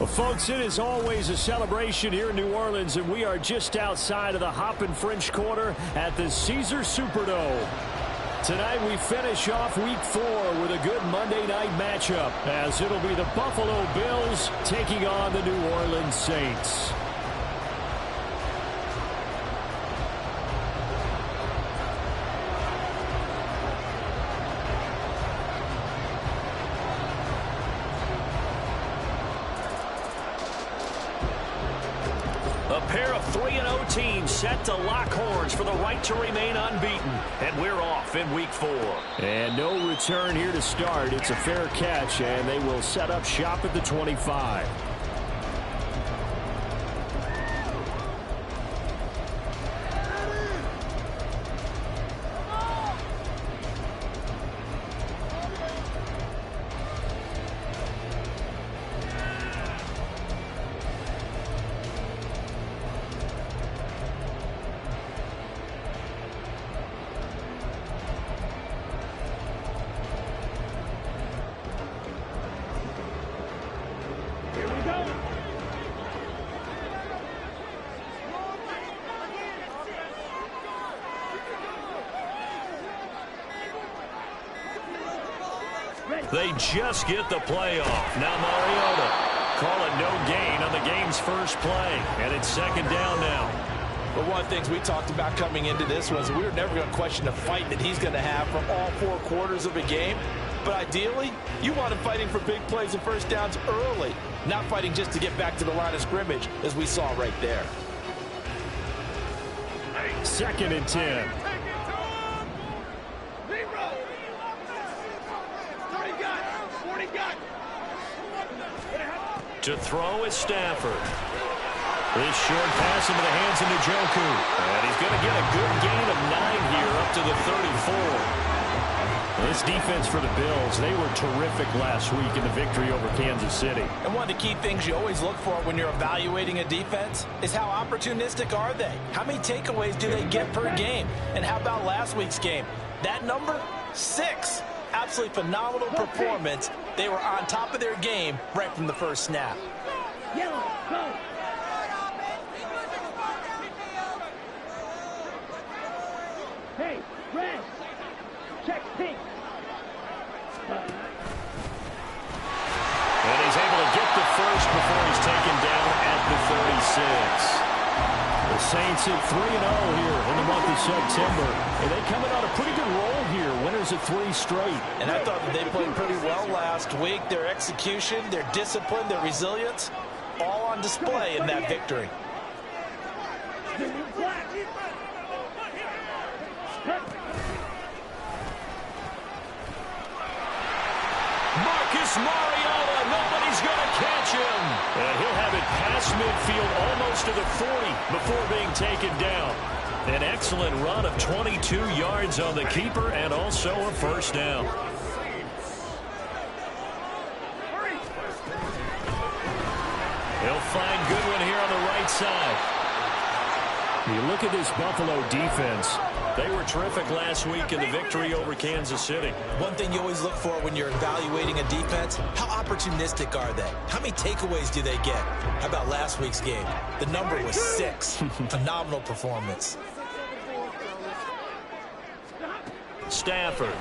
Well, folks, it is always a celebration here in New Orleans, and we are just outside of the Hoppin' French Quarter at the Caesars Superdome. Tonight we finish off Week 4 with a good Monday night matchup, as it'll be the Buffalo Bills taking on the New Orleans Saints. A pair of 3-0 teams set to lock horns for the right to remain unbeaten. And we're off in Week 4. And no return here to start. It's a fair catch, and they will set up shop at the 25. They just get the play off. Now Mariota. Call it no gain on the game's first play. And it's second down now. But one of the things we talked about coming into this was we were never going to question the fight that he's going to have from all 4 quarters of a game. But ideally, you want him fighting for big plays and first downs early, not fighting just to get back to the line of scrimmage, as we saw right there. Second and 10. To throw is Stafford. This short pass into the hands of Njoku. And he's going to get a good gain of 9 here up to the 34. This defense for the Bills, they were terrific last week in the victory over Kansas City. And one of the key things you always look for when you're evaluating a defense is how opportunistic are they? How many takeaways do they get per game? And how about last week's game? That number? 6. Absolutely phenomenal performance. They were on top of their game right from the first snap. Yellow, go. Hey, red. Check pink. And he's able to get the first before he's taken down at the 36. The Saints at 3-0 here in the month of September. And they coming on a pretty good roll here. Winners of 3 straight. And I thought that they played pretty well last week. Their execution, their discipline, their resilience, all on display in that victory. Marcus Mariota, nobody's going to catch him. And he'll have it past midfield almost to the 40 before being taken down. An excellent run of 22 yards on the keeper and also a first down. He'll find Goodwin here on the right side. You look at this Buffalo defense. They were terrific last week in the victory over Kansas City. One thing you always look for when you're evaluating a defense, how opportunistic are they? How many takeaways do they get? How about last week's game? The number was 6. Phenomenal performance. Stafford.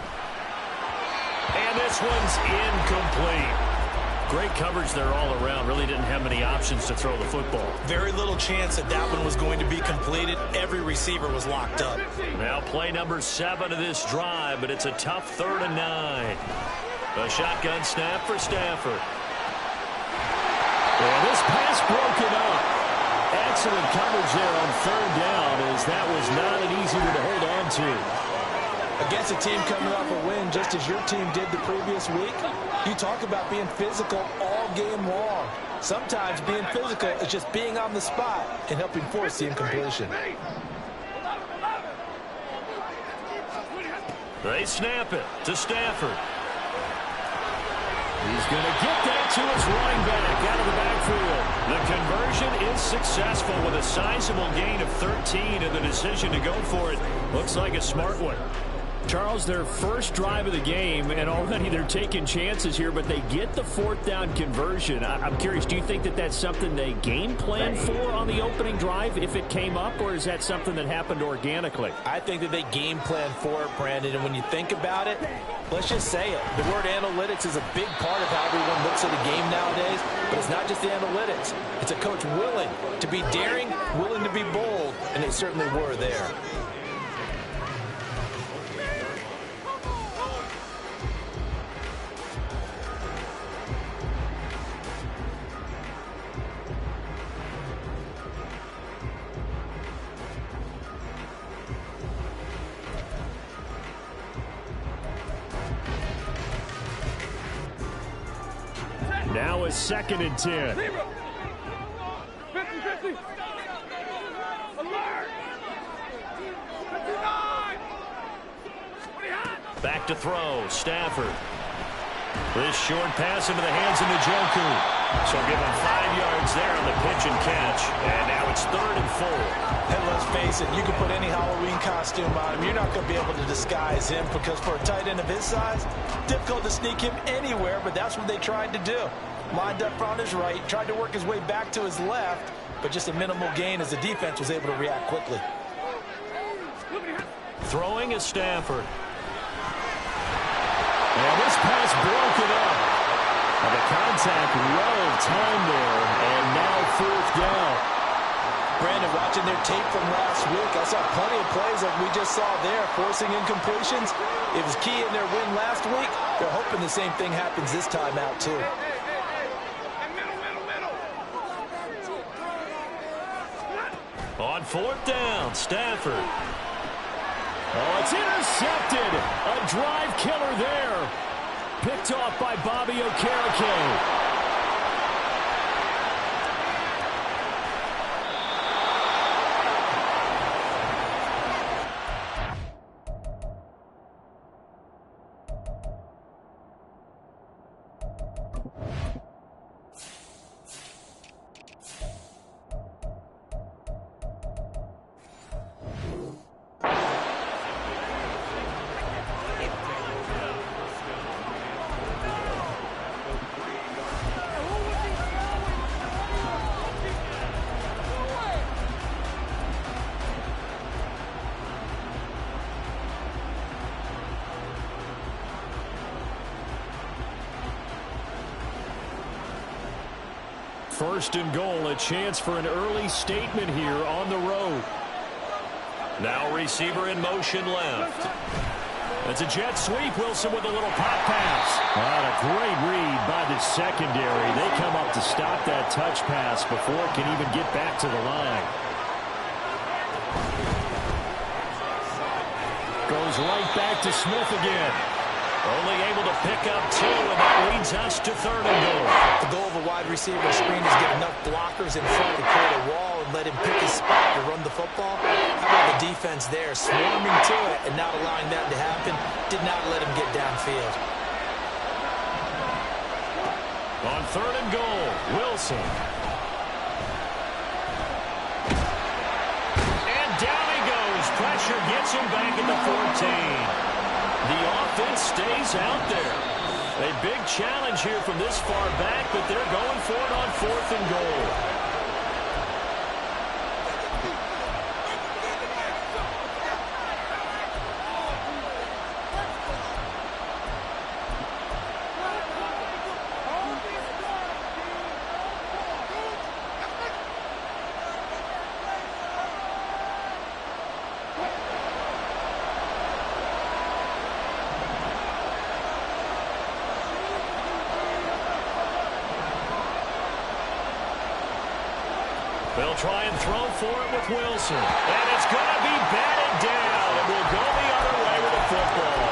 And this one's incomplete. Great coverage there all around. Really didn't have many options to throw the football. Very little chance that that one was going to be completed. Every receiver was locked up. Now play number 7 of this drive, but it's a tough 3rd and 9. A shotgun snap for Stafford. And this pass broken up. Excellent coverage there on 3rd down, as that was not an easy one to hold on to. Against a team coming off a win, just as your team did the previous week, you talk about being physical all game long. Sometimes being physical is just being on the spot and helping force the incompletion. They snap it to Stafford. He's going to get that to his running back out of the backfield. The conversion is successful with a sizable gain of 13, and the decision to go for it looks like a smart one. Charles, their first drive of the game, and already they're taking chances here, but they get the fourth down conversion. I'm curious, do you think that that's something they game plan for on the opening drive if it came up, or is that something that happened organically? I think that they game plan for it, Brandon, and when you think about it, let's just say it. The word analytics is a big part of how everyone looks at a game nowadays, but it's not just the analytics. It's a coach willing to be daring, willing to be bold, and they certainly were there. Now a 2nd and 10. 50-50. Alert. 59. Back to throw. Stafford. This short pass into the hands of Njoku. So give him 5 yards there on the pitch and catch. And now it's 3rd and 4. And let's face it, you can put any Halloween costume on him. You're not going to be able to disguise him because for a tight end of his size, difficult to sneak him anywhere, but that's what they tried to do. Lined up on his right, tried to work his way back to his left, but just a minimal gain as the defense was able to react quickly. Throwing is Stafford. And this pass broken up. And the contact well timed there, and now 4th down. Brandon, watching their tape from last week, I saw plenty of plays like we just saw there, forcing incompletions. It was key in their win last week. They're hoping the same thing happens this time out, too. On 4th down, Stafford. Oh, it's intercepted. A drive killer there. Picked off by Bobby Okereke. First and goal, a chance for an early statement here on the road. Now receiver in motion left. It's a jet sweep. Wilson with a little pop pass. What a great read by the secondary. They come up to stop that touch pass before it can even get back to the line. Goes right back to Smith again. Only able to pick up 2, and that leads us to 3rd and goal. The goal of a wide receiver screen is get enough blockers in front to create a wall and let him pick his spot to run the football. How about the defense there, swarming to it and not allowing that to happen? Did not let him get downfield. On 3rd and goal, Wilson. And down he goes. Pressure gets him back at the 14. The offense stays out there. A big challenge here from this far back, but they're going for it on 4th and goal. They'll try and throw for it with Wilson. And it's going to be batted down. It will go the other way with the football.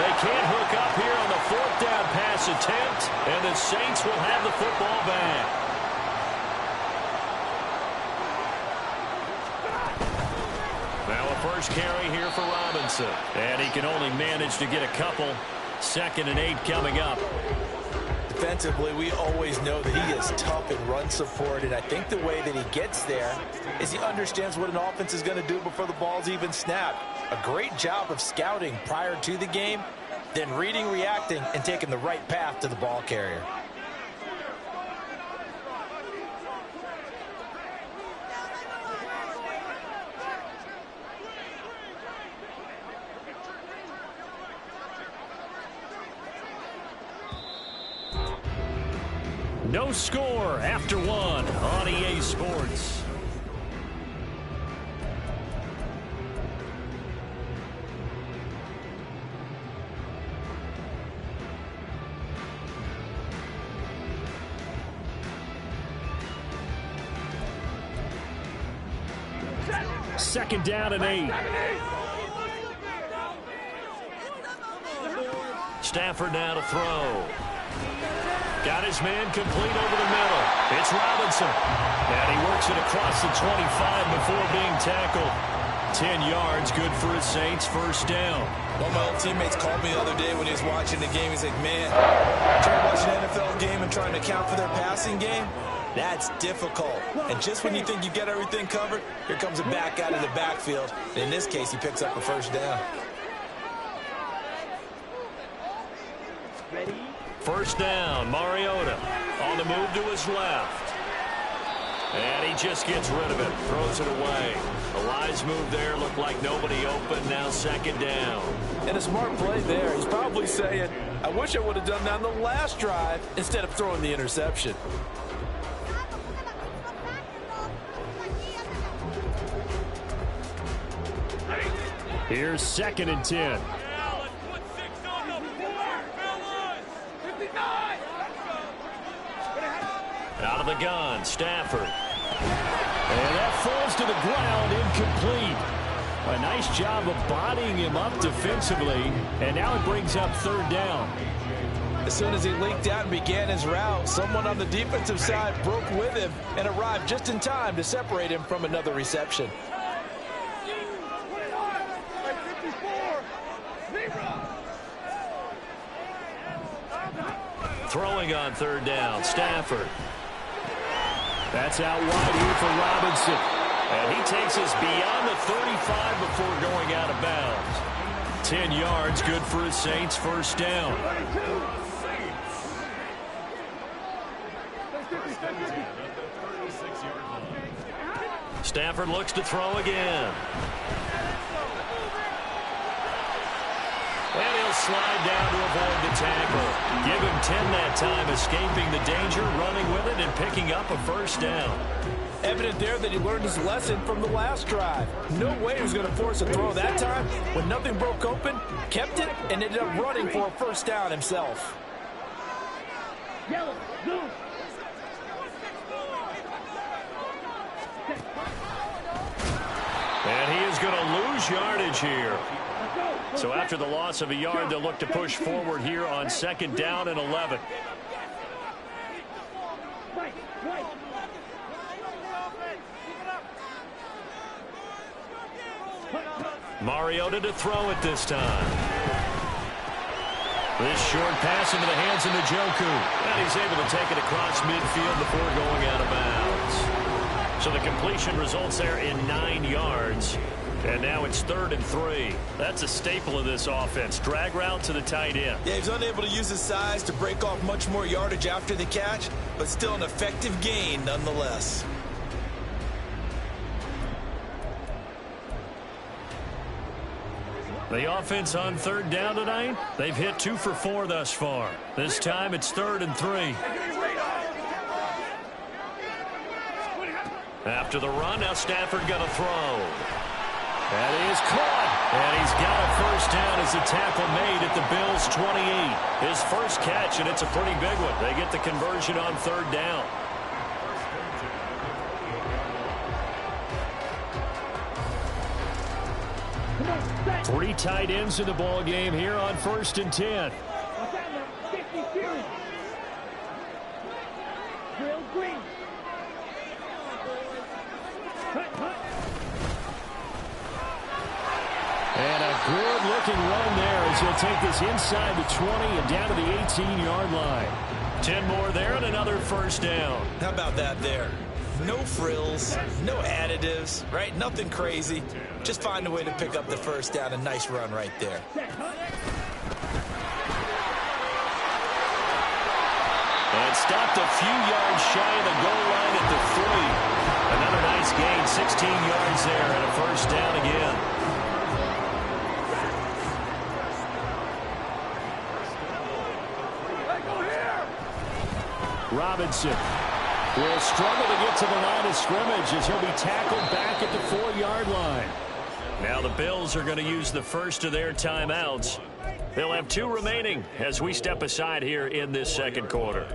They can't hook up here on the 4th down pass attempt, and the Saints will have the football back. Now a first carry here for Robinson. And he can only manage to get a couple. 2nd and 8 coming up. defensively, we always know that he is tough in run support, and I think the way that he gets there is he understands what an offense is going to do before the ball's even snapped. A great job of scouting prior to the game, then reading, reacting, and taking the right path to the ball carrier. No score after one on EA Sports. Second down and 8. Stafford now to throw. Got his man complete over the middle. It's Robinson. And he works it across the 25 before being tackled. 10 yards, good for his Saints. First down. One of my old teammates called me the other day when he was watching the game. He's like, man, trying to watch an NFL game and trying to account for their passing game? That's difficult. And just when you think you get everything covered, here comes a back out of the backfield. And in this case, he picks up a first down. Ready? First down, Mariota on the move to his left. And he just gets rid of it, throws it away. A wise move there, looked like nobody open, now second down. And a smart play there. He's probably saying, I wish I would have done that on the last drive instead of throwing the interception. Here's second and 10. Out of the gun, Stafford. And that falls to the ground, incomplete. A nice job of bodying him up defensively, and now it brings up third down. As soon as he leaked out and began his route, someone on the defensive side broke with him and arrived just in time to separate him from another reception. Throwing on third down, Stafford. That's out wide here for Robinson. And he takes us beyond the 35 before going out of bounds. 10 yards, good for his Saints, first down. Stafford looks to throw again. And he'll slide down to avoid the tackle. Give him 10 that time, escaping the danger, running with it, and picking up a first down. Evident there that he learned his lesson from the last drive. No way he was going to force a throw that time. When nothing broke open, kept it, and ended up running for a first down himself. Yellow, blue. And he is going to lose yardage here. So after the loss of a yard, they'll look to push forward here on second down and 11. Mariota to throw it this time. This short pass into the hands of Njoku. And he's able to take it across midfield before going out of bounds. So the completion results there in 9 yards. And now it's 3rd and 3. That's a staple of this offense. Drag route to the tight end. Yeah, he's unable to use his size to break off much more yardage after the catch, but still an effective gain nonetheless. The offense on third down tonight, they've hit 2 for 4 thus far. This time it's 3rd and 3. After the run, now Stafford got to throw. That is caught. And he's got a first down as the tackle made at the Bills' 28. His first catch, and it's a pretty big one. They get the conversion on third down. Three tight ends in the ball game here on 1st and 10. And a good-looking run there as he'll take this inside the 20 and down to the 18-yard line. 10 more there and another first down. How about that there? No frills, no additives, right? Nothing crazy. Just find a way to pick up the first down. A nice run right there. And stopped a few yards shy of the goal line at the 3. Another nice gain, 16 yards there and a first down again. Robinson will struggle to get to the line of scrimmage as he'll be tackled back at the 4-yard line. Now the Bills are going to use the first of their timeouts. They'll have 2 remaining as we step aside here in this second quarter.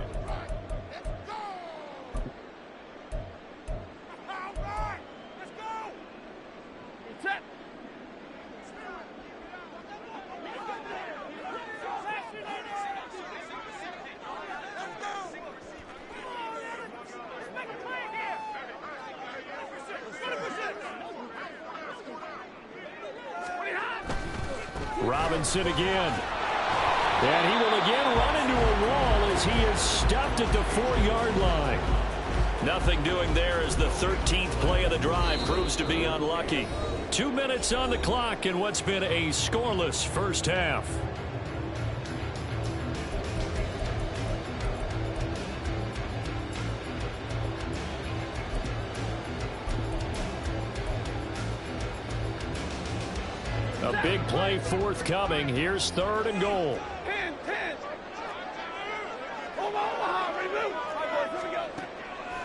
Robinson again. And he will again run into a wall as he is stopped at the 4-yard line. Nothing doing there as the 13th play of the drive proves to be unlucky. 2 minutes on the clock in what's been a scoreless first half. A big play forthcoming. Here's 3rd and goal.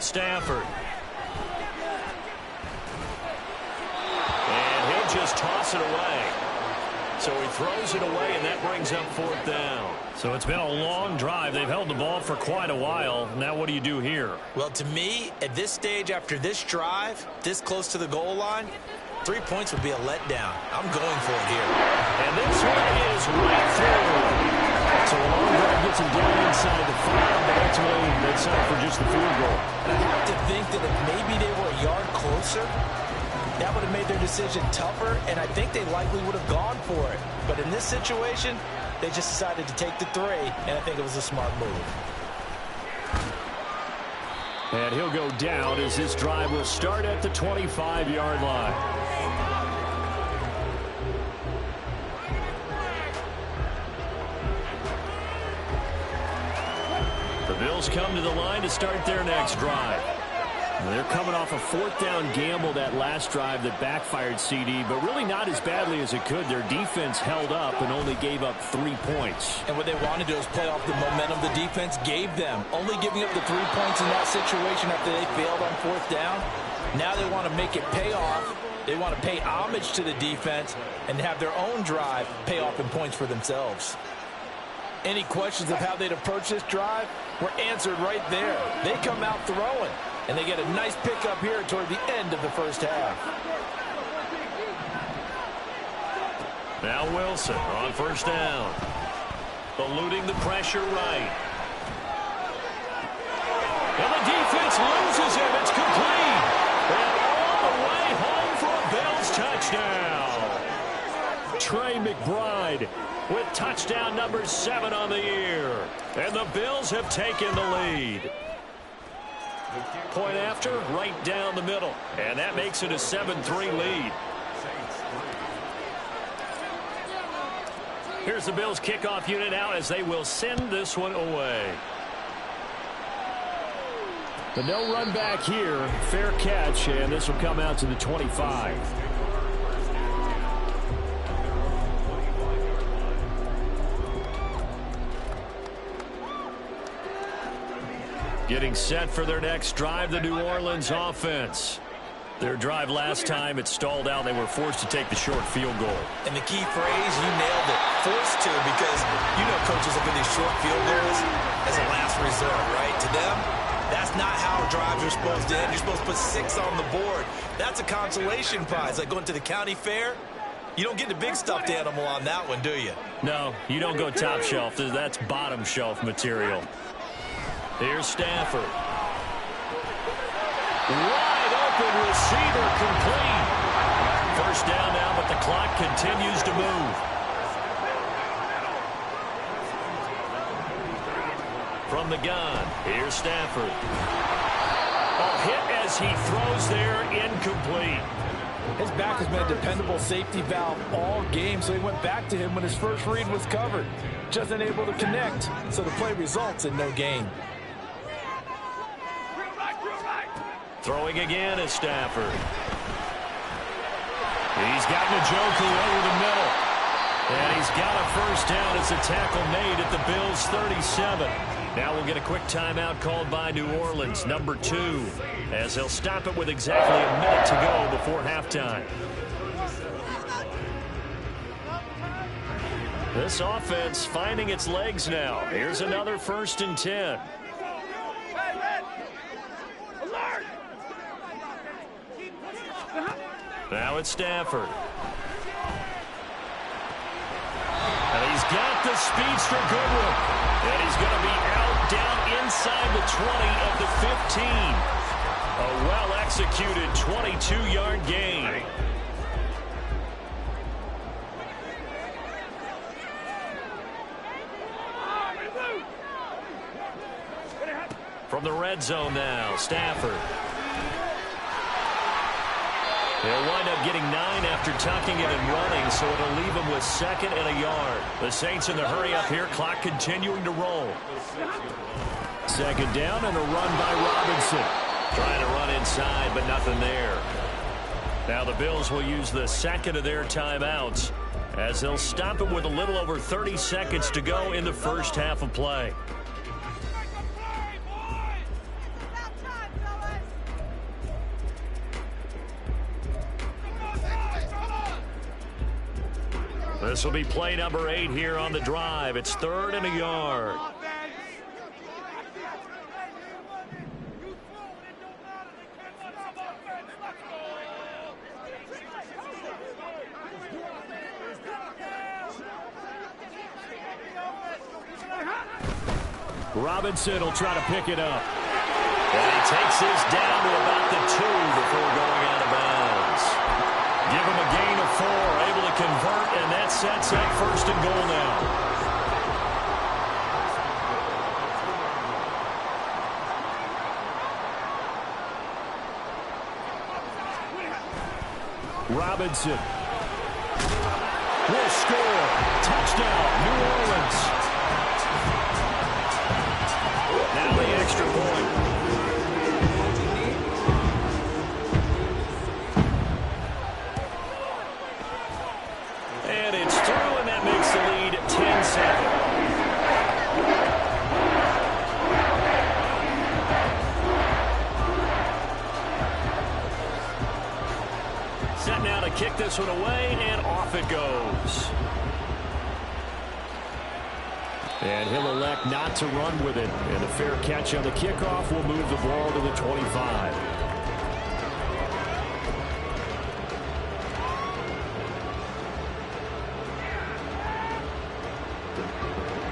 Stafford. And he'll just toss it away. So he throws it away, and that brings up 4th down. So it's been a long drive. They've held the ball for quite a while. Now what do you do here? Well, to me, at this stage, after this drive, this close to the goal line, 3 points would be a letdown. I'm going for it here. And this one is right through. So a long drive gets him down inside the 5, but ultimately they settle for just the field goal. And I have to think that if maybe they were a yard closer, that would have made their decision tougher, and I think they likely would have gone for it. But in this situation, they just decided to take the 3, and I think it was a smart move. And he'll go down as this drive will start at the 25-yard line. The Bills come to the line to start their next drive. They're coming off a 4th down gamble that last drive that backfired CD, but really not as badly as it could. Their defense held up and only gave up 3 points. And what they want to do is play off the momentum the defense gave them. Only giving up the 3 points in that situation after they failed on 4th down. Now they want to make it pay off. They want to pay homage to the defense and have their own drive pay off in points for themselves. Any questions of how they'd approach this drive were answered right there. They come out throwing. And they get a nice pickup here toward the end of the first half. Now Wilson on 1st down. Eluding the pressure right. And the defense loses him. It's complete. And all the way home for a Bills touchdown. Trey McBride with touchdown number 7 on the year. And the Bills have taken the lead. Point after, right down the middle. And that makes it a 7-3 lead. Here's the Bills kickoff unit out as they will send this one away. But no run back here. Fair catch, and this will come out to the 25. Getting set for their next drive, the New Orleans offense. Their drive last time, it stalled out. They were forced to take the short field goal. And the key phrase, you nailed it, forced to, because you know coaches look at these short field goals as a last resort, right? To them, that's not how drives are supposed to end. You're supposed to put 6 on the board. That's a consolation prize, like going to the county fair. You don't get the big stuffed animal on that one, do you? No, you don't go top shelf. That's bottom shelf material. Here's Stafford. Wide open receiver complete. First down now, but the clock continues to move. From from the gun. Here's Stafford. Hit as he throws there, incomplete. His back has been a dependable safety valve all game, so he went back to him when his first read was covered. Just unable to connect, so the play results in no gain. Throwing again is Stafford. He's got Njoku over the middle. And he's got a first down. It's a tackle made at the Bills' 37. Now we'll get a quick timeout called by New Orleans, number 2, as they'll stop it with exactly a minute to go before halftime. This offense finding its legs now. Here's another 1st and 10. Now it's Stafford. And he's got the speedster Goodwin. And he's going to be out down inside the 20 of the 15. A well-executed 22-yard gain. From the red zone now, Stafford. They'll wind up getting 9 after tucking it and running, so it'll leave them with 2nd and a yard. The Saints in the hurry up here, clock continuing to roll. 2nd down and a run by Robinson. Trying to run inside, but nothing there. Now the Bills will use the 2nd of their timeouts as they'll stop it with a little over 30 seconds to go in the first half of play. This will be play number 8 here on the drive. It's 3rd and a yard. Robinson will try to pick it up. And he takes this down to about the 2 before going out of bounds. Give him a gain of 4, able to convert, and that sets up 1st and goal now. Robinson will score. Touchdown, New Orleans. Now the extra point. And it's through, and that makes the lead 10-7. Set now to kick this one away, and off it goes. And he'll elect not to run with it. And a fair catch on the kickoff will move the ball to the 25.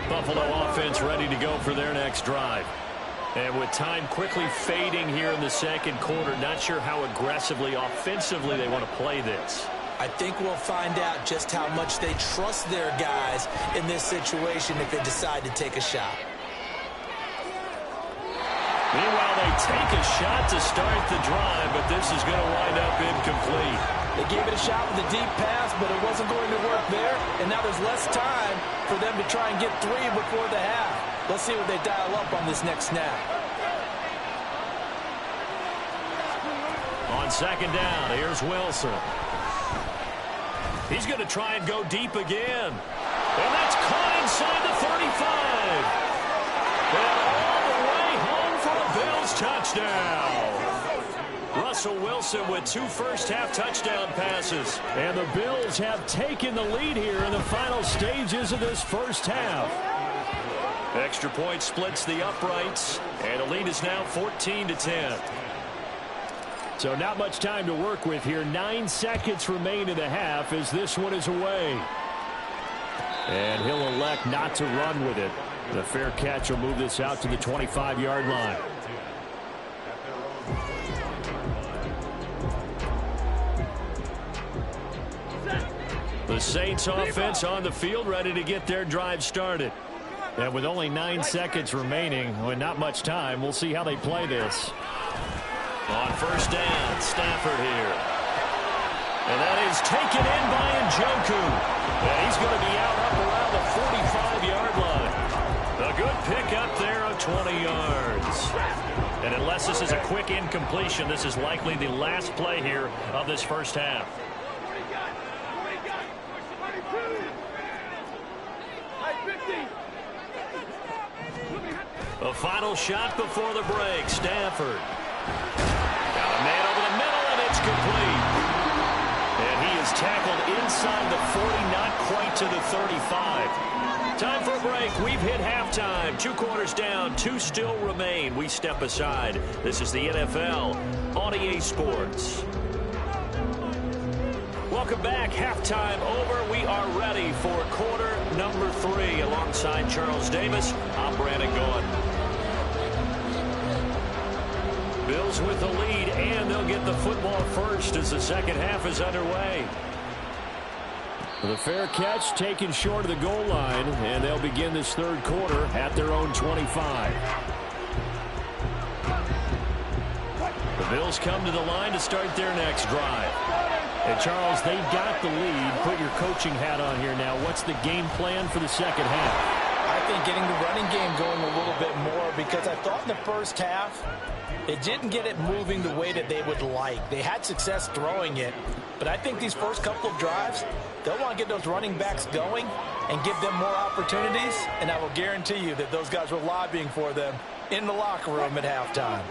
Buffalo offense ready to go for their next drive. And with time quickly fading here in the 2nd quarter, not sure how aggressively, offensively they want to play this. I think we'll find out just how much they trust their guys in this situation if they decide to take a shot. Meanwhile, they take a shot to start the drive, but this is going to wind up incomplete. They gave it a shot with a deep pass, but it wasn't going to work there, and now there's less time for them to try and get 3 before the half. Let's see what they dial up on this next snap. On 2nd down, here's Wilson. He's going to try and go deep again. And that's caught inside the 35. And all the way home for a Bills touchdown. Russell Wilson with 2 first-half touchdown passes. And the Bills have taken the lead here in the final stages of this first half. Extra point splits the uprights, and the lead is now 14-10. So not much time to work with here. 9 seconds remain in the half as this one is away. And he'll elect not to run with it. The fair catch will move this out to the 25-yard line. The Saints offense on the field ready to get their drive started. And with only 9 seconds remaining, with not much time, we'll see how they play this. On first down, Stafford here. And that is taken in by Njoku. And he's going to be out up around the 45-yard line. A good pickup there of 20 yards. And unless this is a quick incompletion, this is likely the last play here of this first half. A final shot before the break. Stafford. Got a man over the middle, and it's complete. And he is tackled inside the 40, not quite to the 35. Time for a break. We've hit halftime. 2 quarters down. 2 still remain. We step aside. This is the NFL on EA Sports. Welcome back. Halftime over. We are ready for quarter number 3. Alongside Charles Davis, I'm Brandon Gaughan. Bills with the lead, and they'll get the football first as the second half is underway. The fair catch taken short of the goal line, and they'll begin this third quarter at their own 25. The Bills come to the line to start their next drive. And Charles, they've got the lead. Put your coaching hat on here now. What's the game plan for the second half? I think getting the running game going a little bit more, because I thought in the first half it didn't get it moving the way that they would like. They had success throwing it, but I think these first couple of drives, they'll want to get those running backs going and give them more opportunities, and I will guarantee you that those guys were lobbying for them in the locker room at halftime.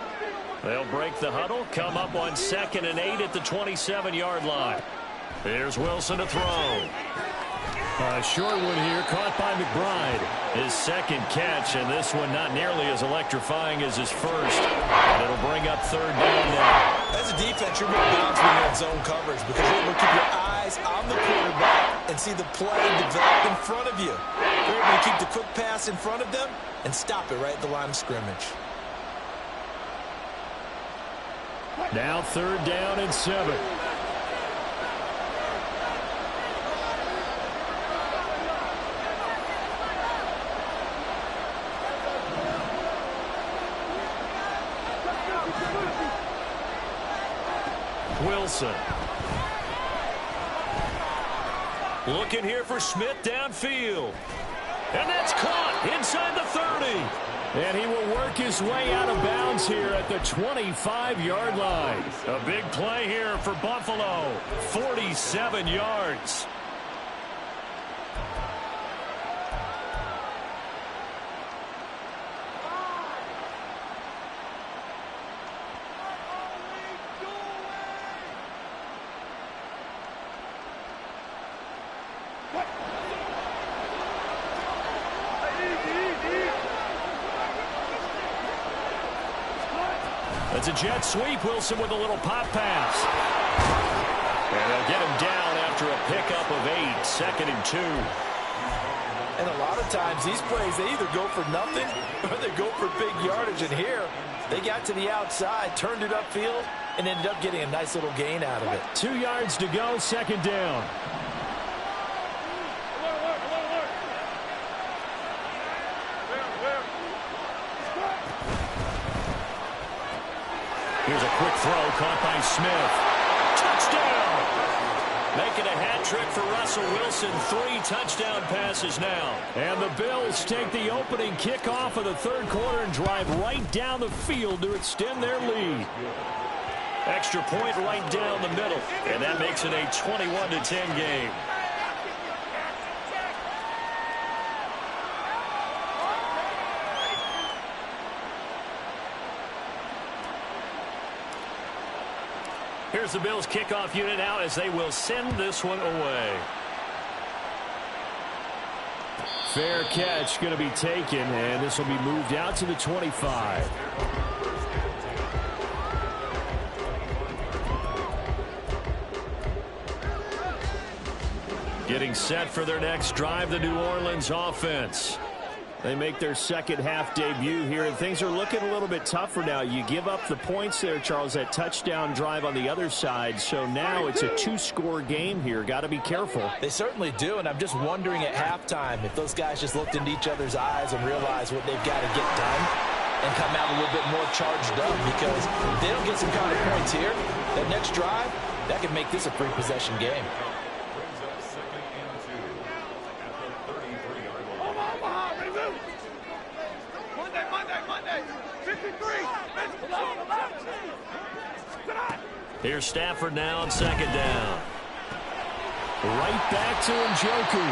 They'll break the huddle, come up on 2nd and 8 at the 27-yard line. Here's Wilson to throw. A short one here, caught by McBride. His second catch, and this one not nearly as electrifying as his first. And it'll bring up 3rd down now. As a defense, you're more balanced when you're in zone coverage, because you're able to keep your eyes on the quarterback and see the play develop in front of you. You're able to keep the quick pass in front of them and stop it right at the line of scrimmage. Now 3rd down and 7. Wilson. Looking here for Smith downfield. And that's caught inside the 30. And he will work his way out of bounds here at the 25-yard line. A big play here for Buffalo. 47 yards. It's a jet sweep. Wilson with a little pop pass. And they'll get him down after a pickup of 8. 2nd and 2. And a lot of times these plays, they either go for nothing or they go for big yardage. And here, they got to the outside, turned it upfield, and ended up getting a nice little gain out of it. 2 yards to go, 2nd down. Here's a quick throw caught by Smith. Touchdown! Making a hat trick for Russell Wilson. 3 touchdown passes now. And the Bills take the opening kickoff of the third quarter and drive right down the field to extend their lead. Extra point right down the middle. And that makes it a 21-10 game. Here's the Bills kickoff unit out as they will send this one away. Fair catch going to be taken, and this will be moved out to the 25. Getting set for their next drive, the New Orleans offense. They make their second half debut here, and things are looking a little bit tougher now. You give up the points there, Charles, that touchdown drive on the other side. So now it's a two-score game here. Got to be careful. They certainly do, and I'm just wondering at halftime if those guys just looked into each other's eyes and realized what they've got to get done and come out a little bit more charged up, because if they don't get some kind of points here, that next drive, that could make this a free possession game. Here's Stafford now on second down. Right back to Njoku.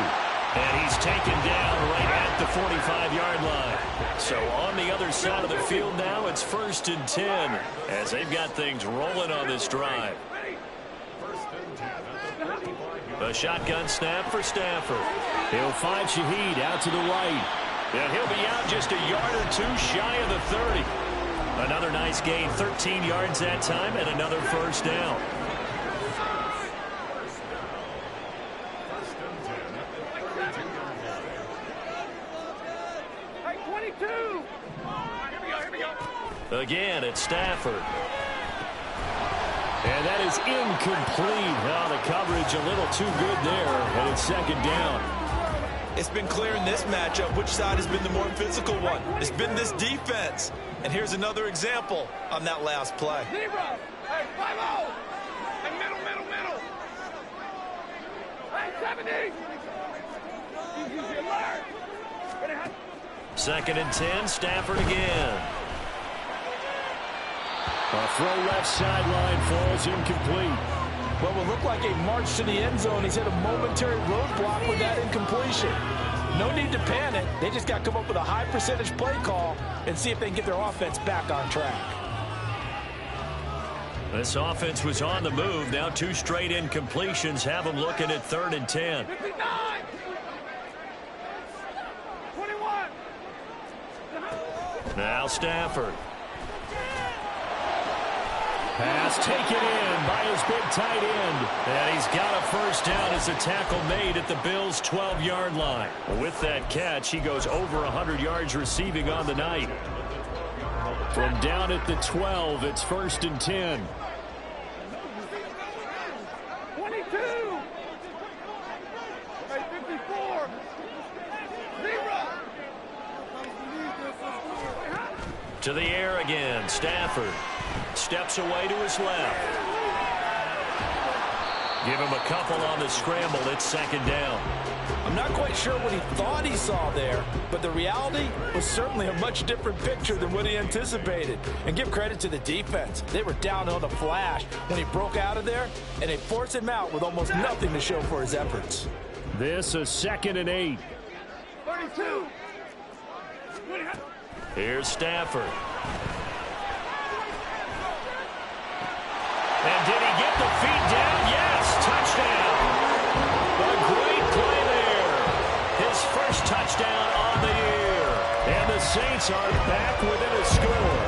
And he's taken down right at the 45-yard line. So on the other side of the field now, it's 1st and 10 as they've got things rolling on this drive. A shotgun snap for Stafford. He'll find Shaheed out to the right. And he'll be out just a yard or two shy of the 30. Another nice gain, 13 yards that time, and another first down. Hey, 22! Here we go. Again, it's Stafford. And that is incomplete. Oh, the coverage a little too good there, and it's second down. It's been clear in this matchup which side has been the more physical one. It's been this defense. And here's another example on that last play. Zero! Hey, 5-0! Hey, middle! Hey, 70! Easy alert! 2nd and 10, Stafford again. A throw left sideline falls incomplete. What will look like a march to the end zone. He's hit a momentary roadblock with that incompletion. No need to panic. They just got to come up with a high percentage play call and see if they can get their offense back on track. This offense was on the move. Now 2 straight incompletions have them looking at 3rd and 10. 59! 21! Now Stafford. Pass taken in by his big tight end. And he's got a first down as a tackle made at the Bills' 12-yard line. With that catch, he goes over 100 yards receiving on the night. From down at the 12, it's 1st and 10. 22! Hey, 54! Zero! To the air again, Stafford. Steps away to his left. Give him a couple on the scramble. It's 2nd down. I'm not quite sure what he thought he saw there, but the reality was certainly a much different picture than what he anticipated. And give credit to the defense. They were down on the flash when he broke out of there, and they forced him out with almost nothing to show for his efforts. This is 2nd and 8. 32! Here's Stafford. And did he get the feet down? Yes, touchdown. A great play there. His first touchdown on the year. And the Saints are back within a score.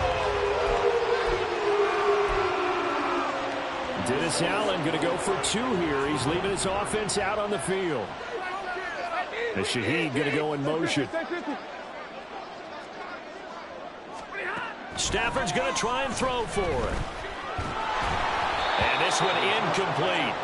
Dennis Allen going to go for 2 here. He's leaving his offense out on the field. And Shaheed going to go in motion. Stafford's going to try and throw for it. And this one incomplete.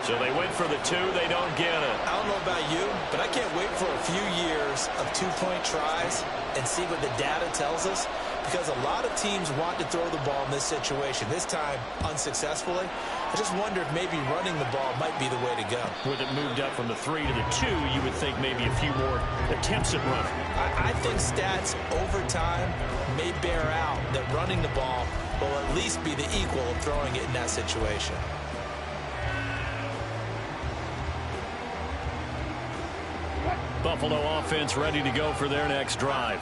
So they went for the 2. They don't get it. I don't know about you, but I can't wait for a few years of 2-point tries and see what the data tells us, because a lot of teams want to throw the ball in this situation. This time, unsuccessfully. I just wonder if maybe running the ball might be the way to go. With it moved up from the 3 to the 2, you would think maybe a few more attempts at running. I think stats over time may bear out that running the ball will at least be the equal of throwing it in that situation. Buffalo offense ready to go for their next drive.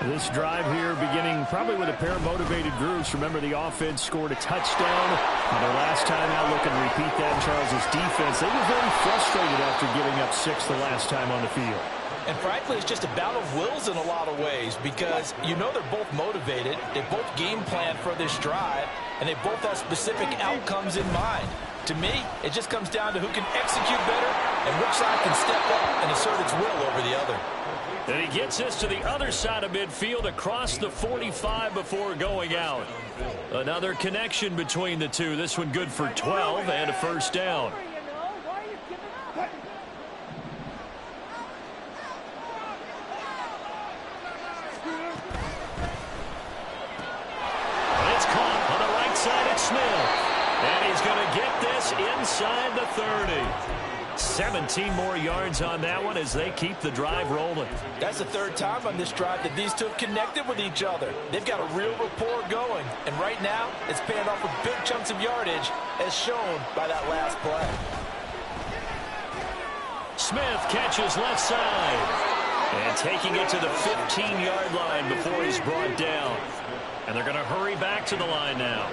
This drive here beginning probably with a pair of motivated groups. Remember, the offense scored a touchdown. Their last time out, looking to repeat that in Charles' defense. They were very frustrated after giving up 6 the last time on the field. And frankly, it's just a battle of wills in a lot of ways, because you know they're both motivated, they both game plan for this drive, and they both have specific outcomes in mind. To me, it just comes down to who can execute better and which side can step up and assert its will over the other. And he gets this to the other side of midfield across the 45 before going out. Another connection between the two. This one good for 12 and a first down. It's caught on the right side at Smith. And he's going to get this inside the 30. 17 more yards on that one as they keep the drive rolling. That's the third time on this drive that these two have connected with each other. They've got a real rapport going. And right now, it's paying off with big chunks of yardage, as shown by that last play. Smith catches left side. And taking it to the 15-yard line before he's brought down. And they're going to hurry back to the line now.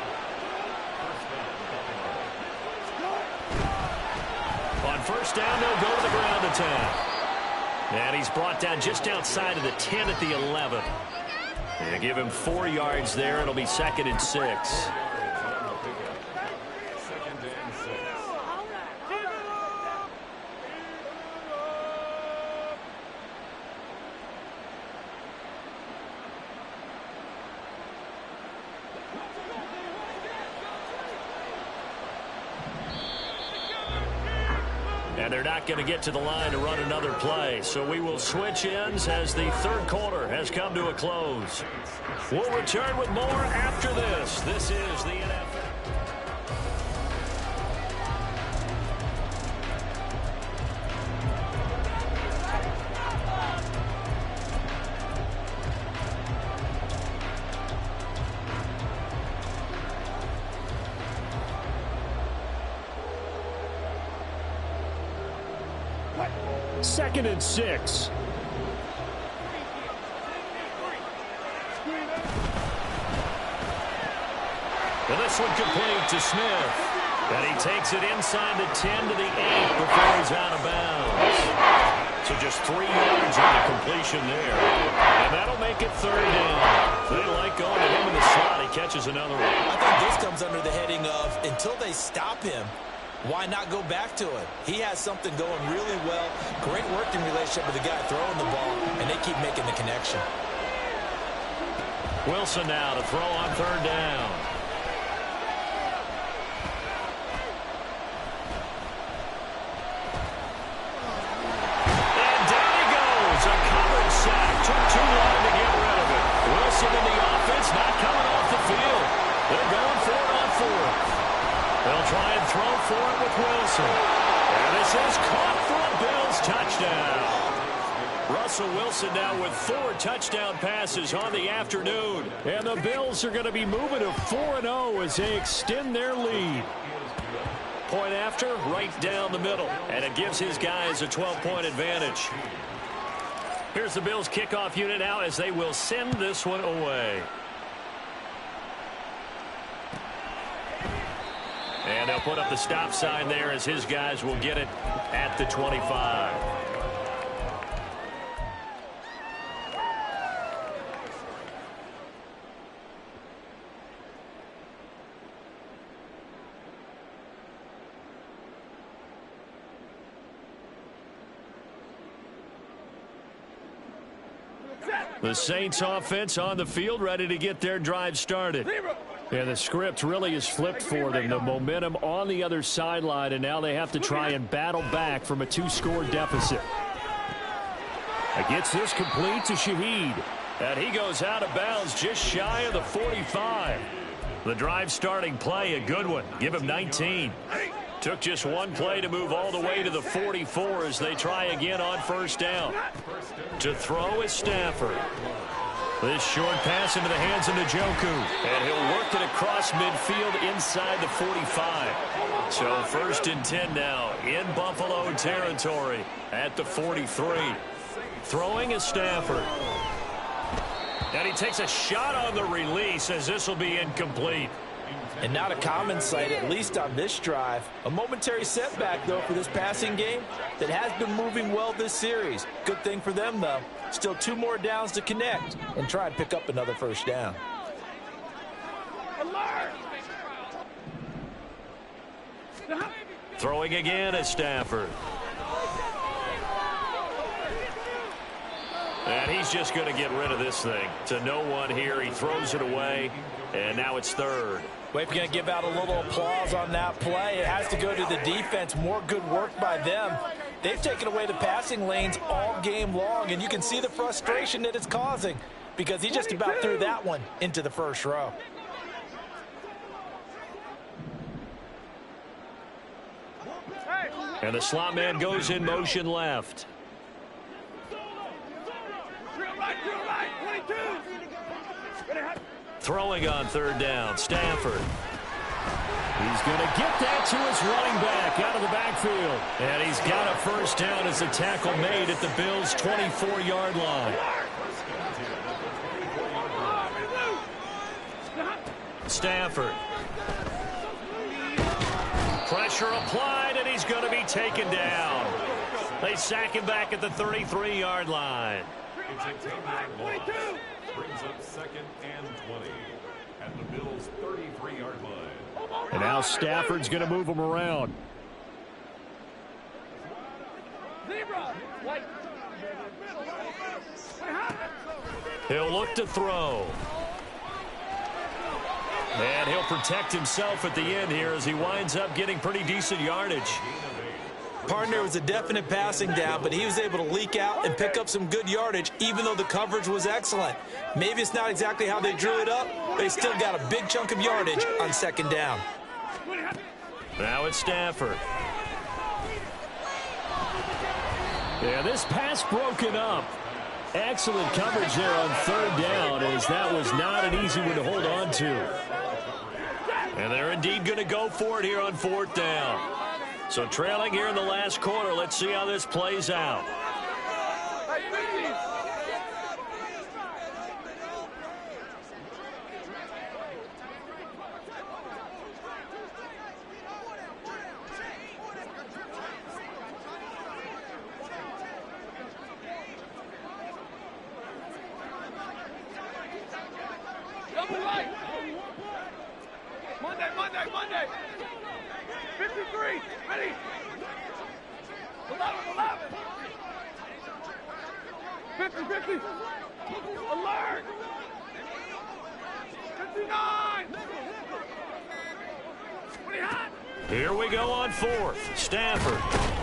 On first down, they'll go to the ground attack. And he's brought down just outside of the 10 at the 11. And give him 4 yards there. It'll be 2nd and 6. And they're not going to get to the line to run another play. So we will switch ends as the third quarter has come to a close. We'll return with more after this. This is the NFL. Second and 6. Well, this one complete to Smith. And he takes it inside the 10 to the 8 before he's out of bounds. So just 3 yards on the completion there. And that'll make it third down. They like going to him in the slot. He catches another one. I think this comes under the heading of until they stop him, why not go back to it? He has something going really well. Great working relationship with the guy throwing the ball, and they keep making the connection. Wilson now to throw on third down. And down he goes. A covered sack. Took too long to get rid of it. Wilson in the offense, not coming off the field. They're going for it on fourth. They'll try and throw for it with Wilson. And this is caught for a Bills touchdown. Russell Wilson now with 4 touchdown passes on the afternoon. And the Bills are going to be moving to 4-0 as they extend their lead. Point after, right down the middle. And it gives his guys a 12-point advantage. Here's the Bills kickoff unit now as they will send this one away. And they'll put up the stop sign there as his guys will get it at the 25. The Saints offense on the field ready to get their drive started. And the script really is flipped for them. The momentum on the other sideline, and now they have to try and battle back from a 2-score deficit. Gets this complete to Shaheed. And he goes out of bounds just shy of the 45. The drive starting play, a good one. Give him 19. Took just one play to move all the way to the 44 as they try again on first down. To throw is Stafford. This short pass into the hands of Njoku. And he'll work it across midfield inside the 45. So first and 10 now in Buffalo territory at the 43. Throwing is Stafford. And he takes a shot on the release as this will be incomplete. And not a common sight, at least on this drive. A momentary setback, though, for this passing game that has been moving well this series. Good thing for them, though. Still 2 more downs to connect and try and pick up another first down. Throwing again is Stafford. And he's just going to get rid of this thing. To no one here. He throws it away, and now it's third. Well, if you're going to give out a little applause on that play, it has to go to the defense. More good work by them. They've taken away the passing lanes all game long, and you can see the frustration that it's causing because he just about threw that one into the first row. And the slot man goes in motion left. Throwing on third down, Stanford. He's going to get that to his running back out of the backfield. And he's got a first down as the tackle made at the Bills' 24-yard line. Stanford. Pressure applied, and he's going to be taken down. They sack him back at the 33-yard line. It's a 10-yard loss. Brings up second and 20 at the Bills' 33-yard line. And now Stafford's going to move him around. He'll look to throw. And he'll protect himself at the end here as he winds up getting pretty decent yardage. Partner was a definite passing down, but he was able to leak out and pick up some good yardage, even though the coverage was excellent. Maybe it's not exactly how they drew it up, but he still got a big chunk of yardage on second down. Now it's Stafford. Yeah, this pass broken up. Excellent coverage there on third down, as that was not an easy one to hold on to. And they're indeed going to go for it here on fourth down. So trailing here in the last quarter. Let's see how this plays out. Monday. 53. Ready. 11. 50. Alert. 59. Pretty hot. Here we go on fourth. Stanford.